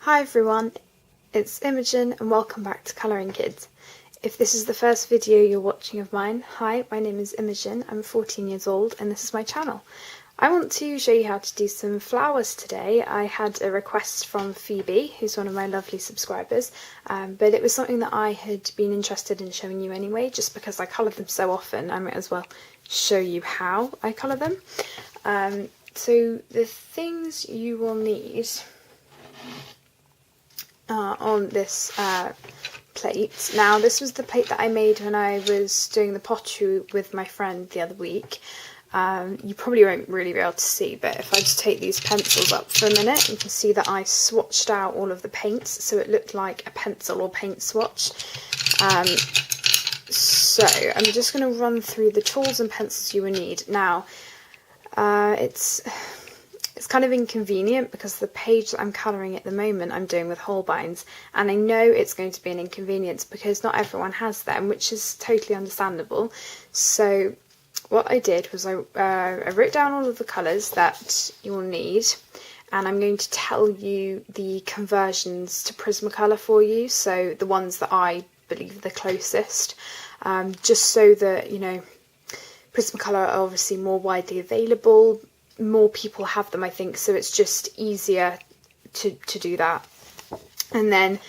Hi everyone, it's Imogen and welcome back to Colouring Kids. If this is the first video you're watching of mine, hi, my name is Imogen, I'm 14 years old and this is my channel. I want to show you how to do some flowers today. I had a request from Phoebe, who's one of my lovely subscribers, but it was something that I had been interested in showing you anyway, just because I colour them so often, I might as well show you how I colour them. So the things you will need on this plate. Now this was the plate that I made when I was doing the pottery with my friend the other week. You probably won't really be able to see, but if I just take these pencils up for a minute, you can see that I swatched out all of the paints so it looked like a pencil or paint swatch. So I'm just going to run through the tools and pencils you will need. Now it's kind of inconvenient because the page that I'm colouring at the moment I'm doing with Holbeins, and I know it's going to be an inconvenience because not everyone has them, which is totally understandable. So what I did was I wrote down all of the colours that you'll need, and I'm going to tell you the conversions to Prismacolor for you, so the ones that I believe are the closest, just so that, you know, Prismacolor are obviously more widely available. More people have them, I think, so it's just easier to do that. And then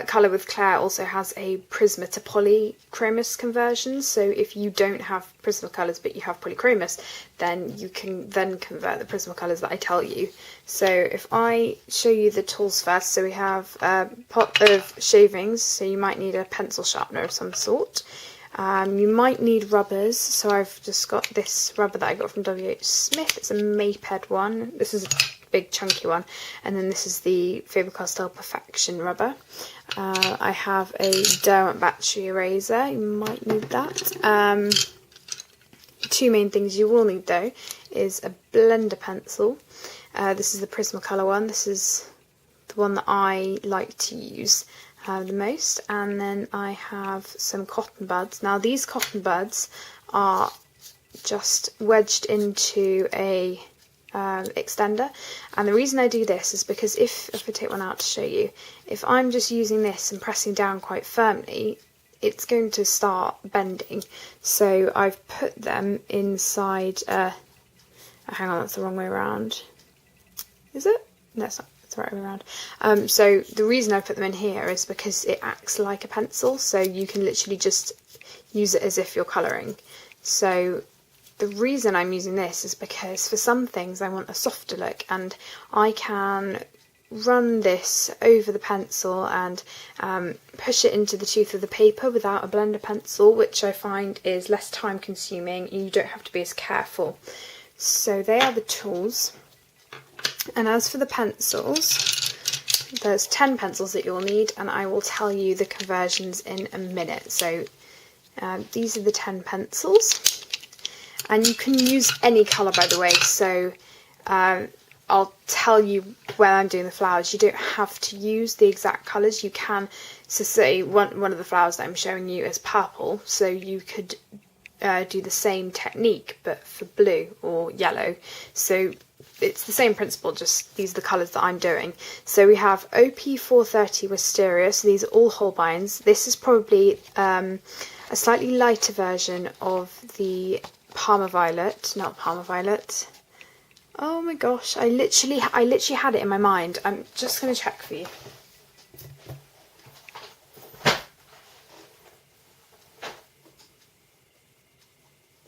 Colour with Claire also has a Prisma to polychromos conversion, so if you don't have Prismacolors but you have polychromos, then you can then convert the Prismacolors that I tell you. So if I show you the tools first, so we have a pot of shavings, so you might need a pencil sharpener of some sort. You might need rubbers, so I've just got this rubber that I got from WH Smith. It's a Maped one. This is a big chunky one, and then this is the Faber-Castell Perfection rubber. I have a Derwent battery eraser. You might need that. Two main things you will need though is a blender pencil. This is the Prismacolor one. This is the one that I like to use the most, and then I have some cotton buds. Now these cotton buds are just wedged into a extender, and the reason I do this is because if I take one out to show you, if I'm just using this and pressing down quite firmly, it's going to start bending. So I've put them inside hang on, that's the wrong way around. Is it? No, it's not. The right way around. So the reason I put them in here is because it acts like a pencil, so you can literally just use it as if you're colouring. So the reason I'm using this is because for some things I want a softer look, and I can run this over the pencil and push it into the tooth of the paper without a blender pencil, which I find is less time consuming and you don't have to be as careful. So they are the tools. And as for the pencils, there's 10 pencils that you'll need, and I will tell you the conversions in a minute. So these are the 10 pencils, and you can use any colour, by the way, so I'll tell you when I'm doing the flowers. You don't have to use the exact colours. You can, so say one of the flowers that I'm showing you is purple, so you could do the same technique but for blue or yellow. So it's the same principle, just these are the colours that I'm doing. So we have OP430 Wisteria, so these are all Holbeins. This is probably a slightly lighter version of the Parma Violet, not Parma Violet. Oh my gosh, I literally had it in my mind. I'm just going to check for you.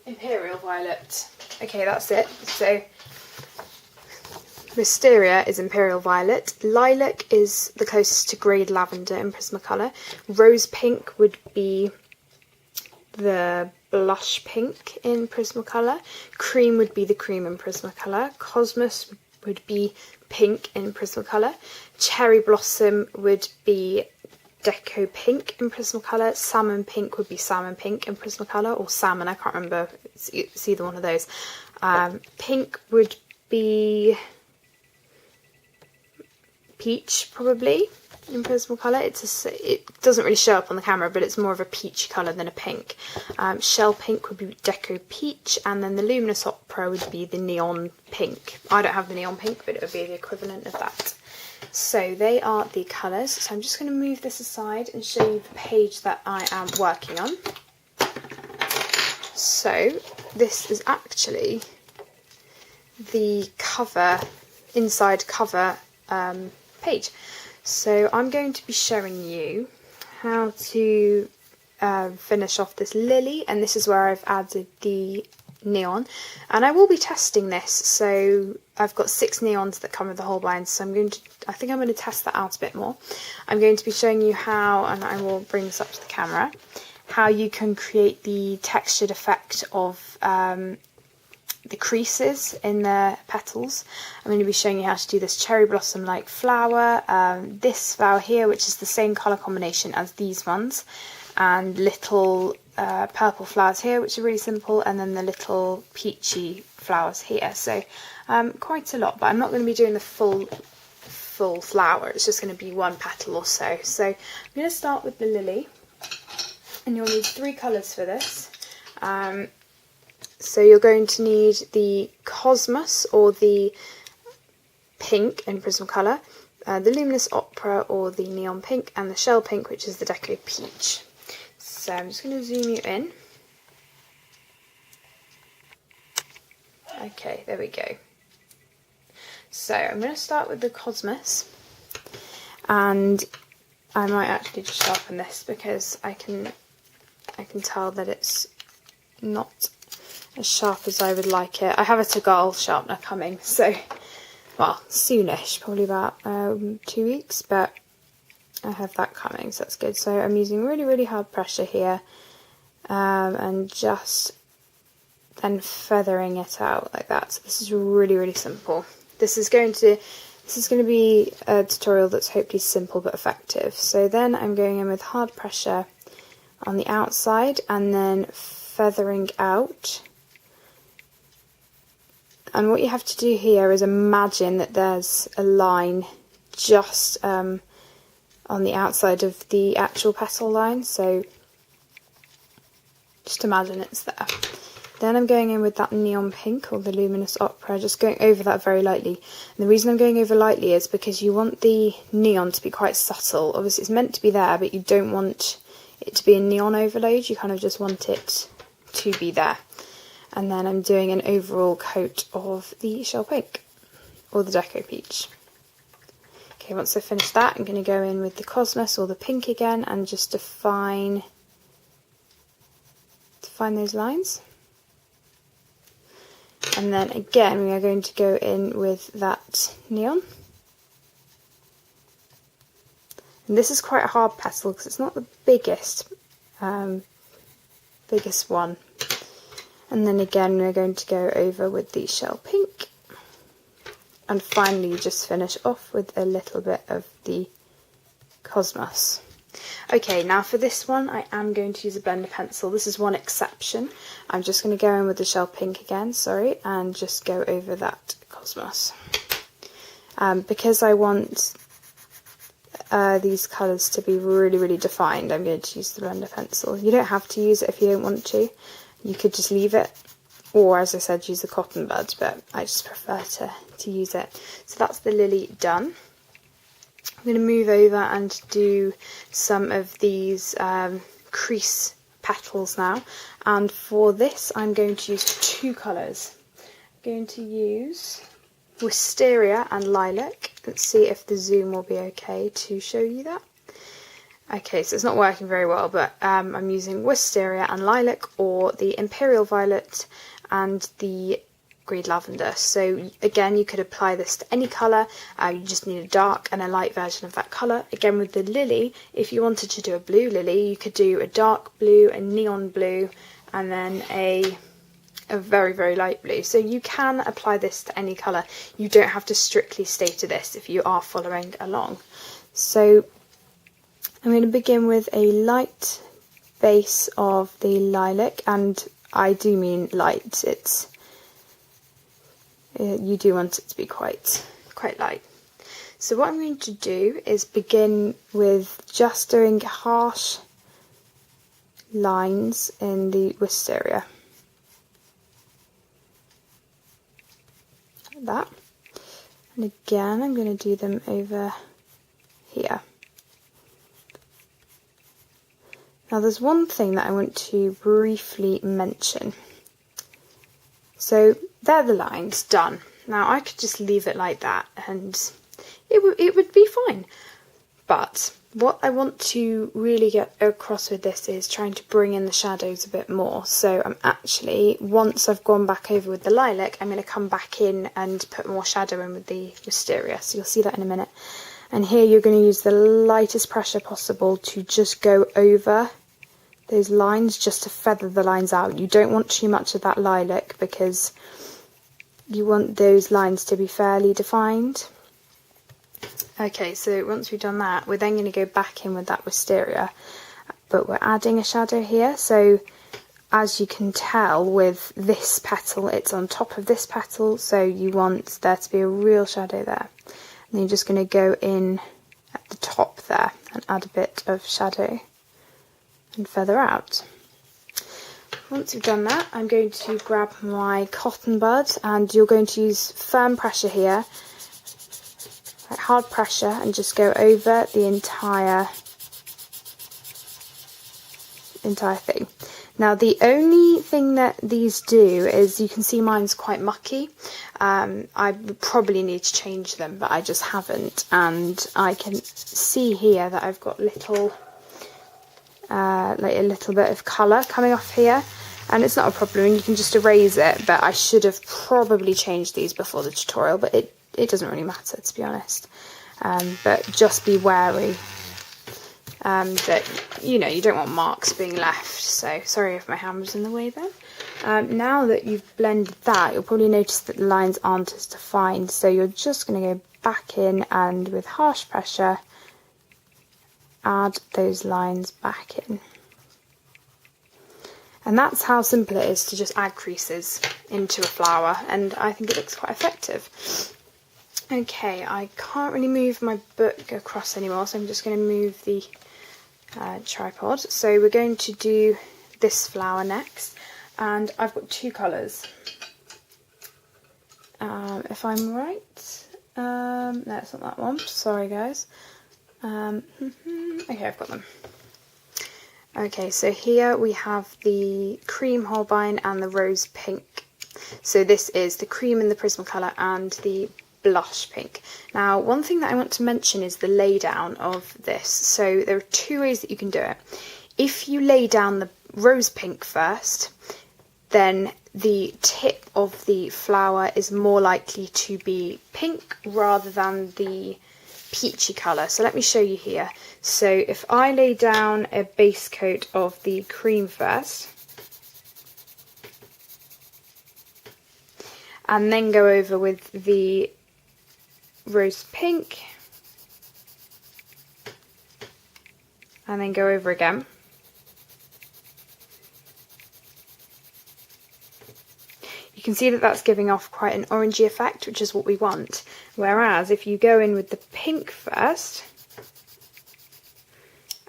Imperial Violet. Okay, that's it. So Wisteria is Imperial Violet, Lilac is the closest to Grade Lavender in Prismacolor, Rose Pink would be the blush pink in Prismacolor, Cream would be the cream in Prismacolor, Cosmos would be pink in Prismacolor, Cherry Blossom would be Deco Pink in Prismacolor, Salmon Pink would be Salmon Pink in Prismacolor, or Salmon, I can't remember, it's either one of those. Pink would be Peach, probably, in Prismacolor. It doesn't really show up on the camera, but it's more of a peachy colour than a pink. Shell Pink would be Deco Peach, and then the Luminous Opera would be the Neon Pink. I don't have the Neon Pink, but it would be the equivalent of that. So they are the colours. So I'm just going to move this aside and show you the page that I am working on. So this is actually the cover, inside cover page. So I'm going to be showing you how to finish off this lily, and this is where I've added the neon, and I will be testing this. So I've got 6 neons that come with the Holbein, so I think I'm going to test that out a bit more. I'm going to be showing you how, and I will bring this up to the camera, how you can create the textured effect of the creases in the petals. I'm going to be showing you how to do this cherry blossom like flower, this flower here, which is the same colour combination as these ones, and little purple flowers here, which are really simple, and then the little peachy flowers here. So quite a lot, but I'm not going to be doing the full flower, it's just going to be one petal or so. So I'm going to start with the lily, and you'll need 3 colours for this. So you're going to need the Cosmos, or the pink in Prisma colour, the Luminous Opera, or the neon pink, and the shell pink, which is the Deco Peach. So I'm just going to zoom you in. Okay, there we go. So I'm going to start with the Cosmos, and I might actually just sharpen this because I can tell that it's not as sharp as I would like it. I have a Tagal sharpener coming, so, well, soonish, probably about 2 weeks, but I have that coming, so that's good. So I'm using really, really hard pressure here, and just then feathering it out like that. So this is really, really simple. This is going to be a tutorial that's hopefully simple but effective. So then I'm going in with hard pressure on the outside and then feathering out. And what you have to do here is imagine that there's a line just on the outside of the actual petal line. So just imagine it's there. Then I'm going in with that neon pink, or the Luminous Opera, just going over that very lightly. And the reason I'm going over lightly is because you want the neon to be quite subtle. Obviously it's meant to be there, but you don't want it to be a neon overload, you kind of just want it to be there. And then I'm doing an overall coat of the shell pink, or the Deco Peach. Okay, once I've finished that, I'm going to go in with the Cosmos, or the pink again, and just define those lines. And then again, we are going to go in with that neon. And this is quite a hard petal because it's not the biggest one. And then again, we're going to go over with the shell pink. And finally, just finish off with a little bit of the Cosmos. Okay, now for this one, I am going to use a blender pencil. This is one exception. I'm just going to go in with the shell pink again, and just go over that Cosmos. Because I want these colours to be really, really defined, I'm going to use the blender pencil. You don't have to use it if you don't want to. You could just leave it, or as I said, use the cotton bud, but I just prefer to use it. So that's the lily done. I'm going to move over and do some of these crease petals now, and for this I'm going to use 2 colours. I'm going to use Wisteria and Lilac. Let's see if the zoom will be okay to show you that. Okay, so it's not working very well, but I'm using Wisteria and Lilac, or the Imperial Violet and the Green Lavender. So again, you could apply this to any colour. You just need a dark and a light version of that colour. Again, with the lily, if you wanted to do a blue lily, you could do a dark blue, a neon blue, and then a very, very light blue. So you can apply this to any colour. You don't have to strictly stay to this if you are following along. So I'm going to begin with a light base of the lilac, and I do mean light. You do want it to be quite light. So what I'm going to do is begin with just doing harsh lines in the wisteria. Like that. And again, I'm going to do them over here. Now there's one thing that I want to briefly mention. So they're the lines done. Now I could just leave it like that and it would be fine. But what I want to really get across with this is trying to bring in the shadows a bit more. So I'm actually, once I've gone back over with the lilac, I'm going to come back in and put more shadow in with the wisteria. So you'll see that in a minute. And here you're going to use the lightest pressure possible to just go over those lines, just to feather the lines out. You don't want too much of that lilac because you want those lines to be fairly defined. Okay, so once we've done that, we're then going to go back in with that wisteria, but we're adding a shadow here. So as you can tell with this petal, it's on top of this petal, so you want there to be a real shadow there. And you're just going to go in at the top there and add a bit of shadow and feather out. Once you've done that, I'm going to grab my cotton bud, and you're going to use firm pressure here, like hard pressure, and just go over the entire thing. Now the only thing that these do is, you can see mine's quite mucky. I would probably need to change them, but I just haven't, and I can see here that I've got little like a little bit of colour coming off here, and it's not a problem, you can just erase it, but I should have probably changed these before the tutorial, but it doesn't really matter, to be honest. But just be wary that, you know, you don't want marks being left. So sorry if my hand was in the way then. Now that you've blended that, you'll probably notice that the lines aren't as defined, so you're just going to go back in and with harsh pressure add those lines back in. And that's how simple it is to just add creases into a flower, and I think it looks quite effective. Okay, I can't really move my book across anymore, so I'm just going to move the tripod. So we're going to do this flower next, and I've got two colours. If I'm right, no, it's not that one, sorry guys. Okay, I've got them. Okay, so here we have the cream Holbein and the rose pink. So this is the cream in the Prisma colour and the blush pink. Now, one thing that I want to mention is the lay down of this. So there are two ways that you can do it. If you lay down the rose pink first, then the tip of the flower is more likely to be pink rather than the peachy colour. So let me show you here. So if I lay down a base coat of the cream first, and then go over with the rose pink, and then go over again, you can see that that's giving off quite an orangey effect, which is what we want. Whereas if you go in with the pink first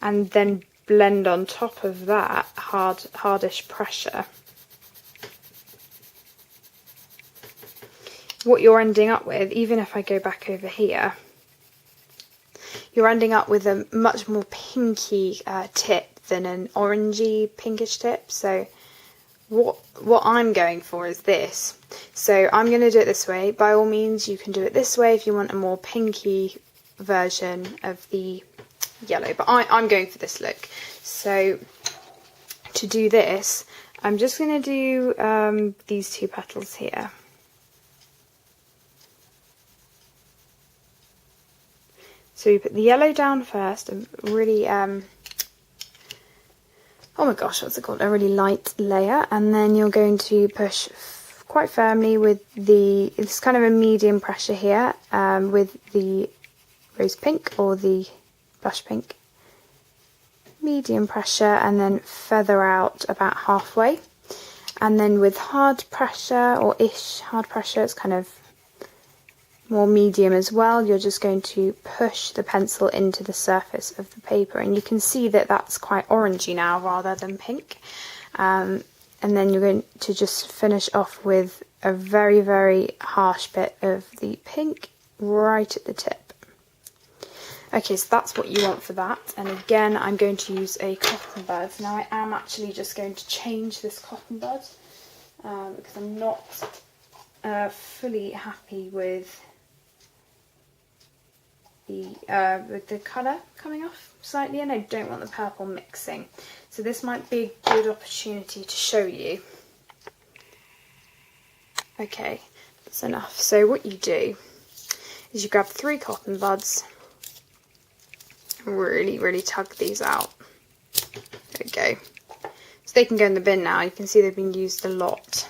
and then blend on top of that hardish pressure, what you're ending up with, even if I go back over here, you're ending up with a much more pinky tip than an orangey pinkish tip. So what I'm going for is this. So I'm going to do it this way. By all means, you can do it this way if you want a more pinky version of the yellow, but I'm going for this look. So to do this, I'm just going to do these two petals here. So we put the yellow down first, a really, oh my gosh, what's it called? A really light layer, and then you're going to push quite firmly with it's kind of a medium pressure here, with the rose pink or the blush pink. Medium pressure, and then feather out about halfway. And then with hard pressure, or ish hard pressure, it's kind of more medium as well, you're just going to push the pencil into the surface of the paper, and you can see that that's quite orangey now rather than pink. And then you're going to just finish off with a very, very harsh bit of the pink right at the tip. Okay, so that's what you want for that. And again, I'm going to use a cotton bud. Now I am actually just going to change this cotton bud because I'm not fully happy with the colour coming off slightly, and I don't want the purple mixing. So this might be a good opportunity to show you. Okay, that's enough. So what you do is you grab 3 cotton buds, really tug these out. There we go. So they can go in the bin now. You can see they've been used a lot.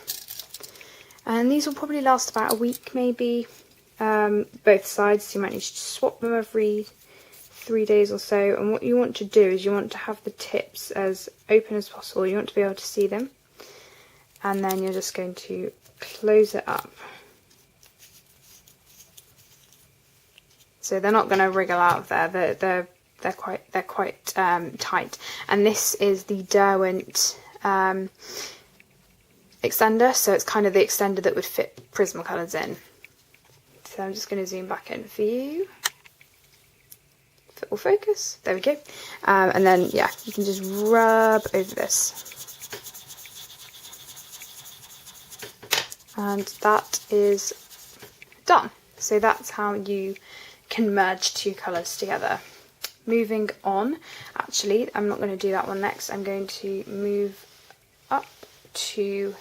And these will probably last about a week maybe, both sides, so you might need to swap them every 3 days or so. And what you want to do is you want to have the tips as open as possible. You want to be able to see them. And then you're just going to close it up. So they're not going to wriggle out of there. They're quite tight. And this is the Derwent extender, so it's kind of the extender that would fit Prisma colours in. So I'm just going to zoom back in for you. If it will focus, there we go. And then yeah, you can just rub over this. And that is done. So that's how you can merge 2 colours together. Moving on, actually, I'm not going to do that one next. I'm going to move up to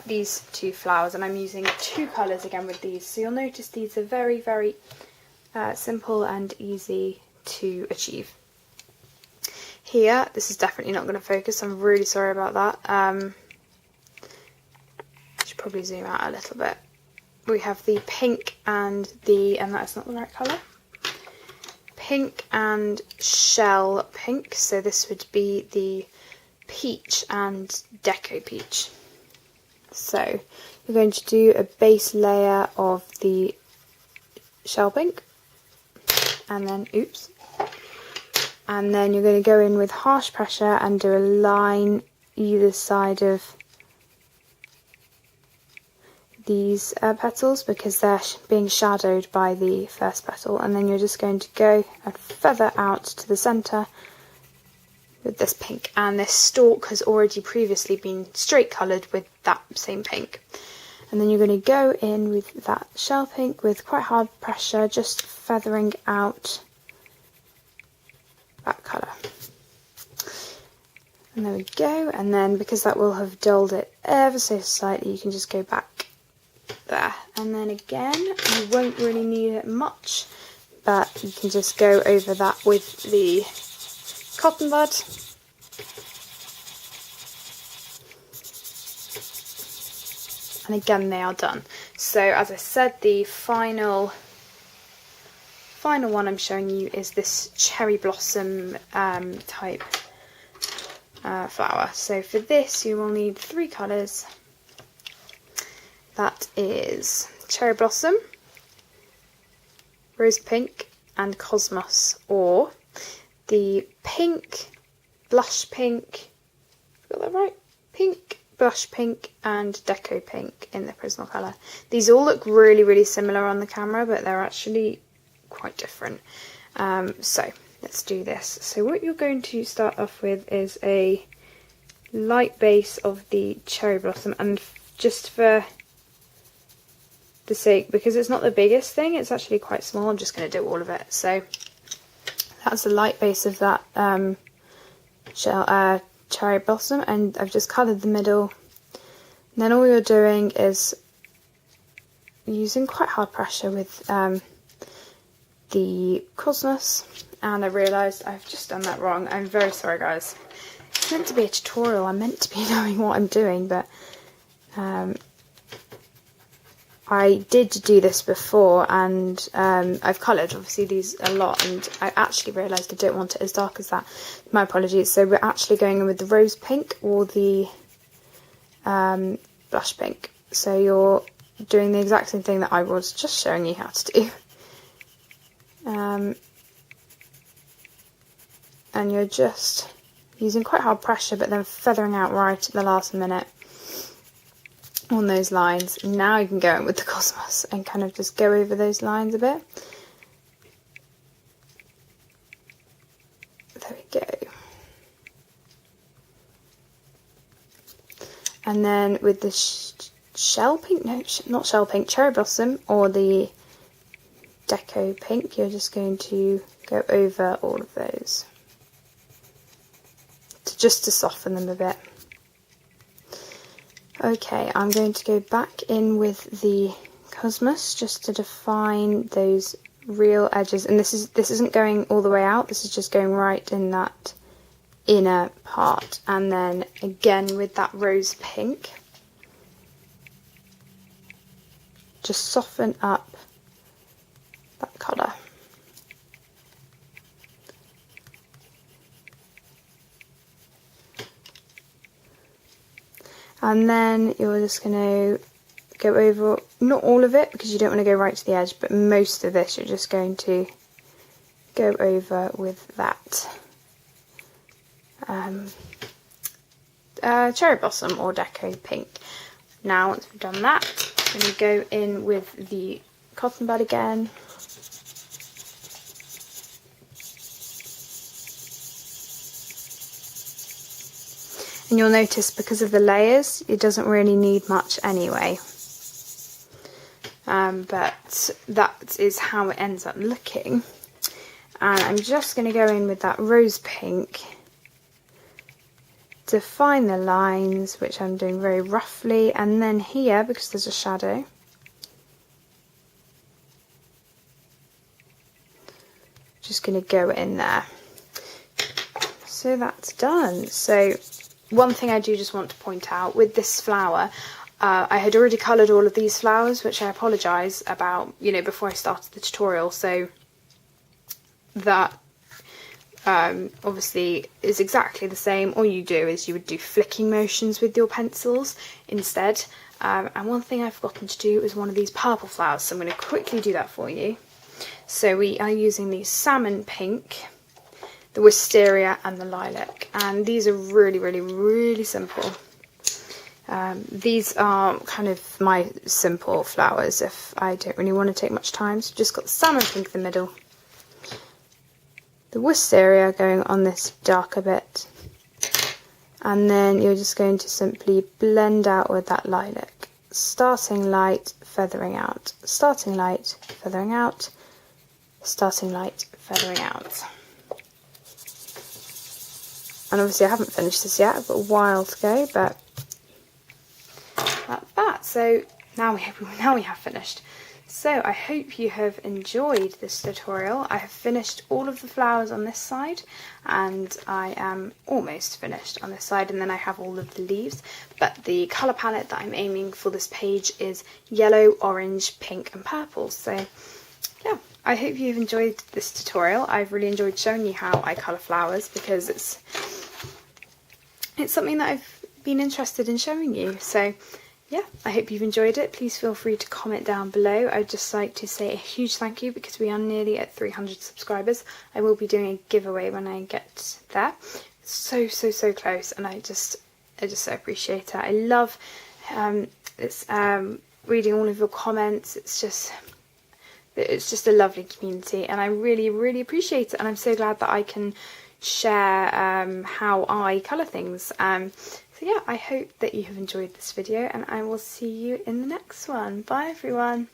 these 2 flowers, and I'm using 2 colours again with these. So you'll notice these are very simple and easy to achieve. Here, this is definitely not going to focus. I'm really sorry about that. I should probably zoom out a little bit. We have the pink and that's not the right colour. Pink and shell pink, so this would be the peach and deco peach. So we're going to do a base layer of the shell pink, and then and then you're going to go in with harsh pressure and do a line either side of these petals because they're being shadowed by the first petal, and then you're just going to go and feather out to the centre with this pink, and this stalk has already previously been straight coloured with that same pink. And then you're going to go in with that shell pink with quite hard pressure, just feathering out that colour. And there we go, and then because that will have dulled it ever so slightly, you can just go back there, and then again you won't really need it much, but you can just go over that with the cotton bud. And again they are done. So as I said, the final one I'm showing you is this cherry blossom type flower. So for this you will need 3 colours. That is cherry blossom, rose pink and cosmos, or the pink, blush pink, got that right? Pink, blush pink and deco pink in the Prisma colour. These all look really similar on the camera, but they're actually quite different. So let's do this. So what you're going to start off with is a light base of the cherry blossom, and just for the sake, because it's not the biggest thing, it's actually quite small, I'm just going to do all of it. So that's the light base of that cherry blossom, and I've just coloured the middle. And then all you're doing is using quite hard pressure with the cosmos, and I realised I've just done that wrong. I'm very sorry guys. It's meant to be a tutorial, I'm meant to be knowing what I'm doing, but I did do this before, and I've coloured obviously these a lot, and I actually realised I don't want it as dark as that. My apologies. So we're actually going in with the rose pink or the blush pink. So you're doing the exact same thing that I was just showing you how to do. And you're just using quite hard pressure, but then feathering out right at the last minute. on those lines. Now you can go in with the cosmos and kind of just go over those lines a bit. There we go. And then with the shell pink, no, not shell pink, cherry blossom, or the deco pink, you're just going to go over all of those just to soften them a bit. Okay, I'm going to go back in with the cosmos just to define those real edges, and this isn't going all the way out, this is just going right in that inner part. And then again with that rose pink, just soften up that colour. And then you're just going to go over, not all of it because you don't want to go right to the edge, but most of this you're just going to go over with that cherry blossom or deco pink. Now once we've done that, I'm going to go in with the cotton bud again. And you'll notice because of the layers, it doesn't really need much anyway. But that is how it ends up looking. And I'm just going to go in with that rose pink, define the lines, which I'm doing very roughly, and then here, because there's a shadow, just going to go in there. So that's done. So one thing I do just want to point out with this flower, I had already coloured all of these flowers, which I apologise about, before I started the tutorial, so that obviously is exactly the same. All you do is you would do flicking motions with your pencils instead. And one thing I've forgotten to do is one of these purple flowers, so I'm going to quickly do that for you. So we are using the salmon pink, the wisteria and the lilac, and these are really, really, really simple. These are kind of my simple flowers if I don't really want to take much time. So just got the salmon pink in the middle, the wisteria going on this darker bit, and then you're just going to simply blend out with that lilac, starting light, feathering out, starting light, feathering out, starting light, feathering out. And obviously I haven't finished this yet, I've got a while to go, but that's that. So now we have finished. So I hope you have enjoyed this tutorial. I have finished all of the flowers on this side, and I am almost finished on this side, and then I have all of the leaves. But the colour palette that I'm aiming for this page is yellow, orange, pink and purple. So yeah, I hope you've enjoyed this tutorial. I've really enjoyed showing you how I colour flowers because it's something that I've been interested in showing you. So yeah, I hope you've enjoyed it. Please feel free to comment down below. I'd just like to say a huge thank you because we are nearly at 300 subscribers. I will be doing a giveaway when I get there. So close, and I just so appreciate it. I love reading all of your comments. It's just a lovely community, and I really appreciate it, and I'm so glad that I can share how I colour things. So yeah, I hope that you have enjoyed this video, and I will see you in the next one. Bye everyone!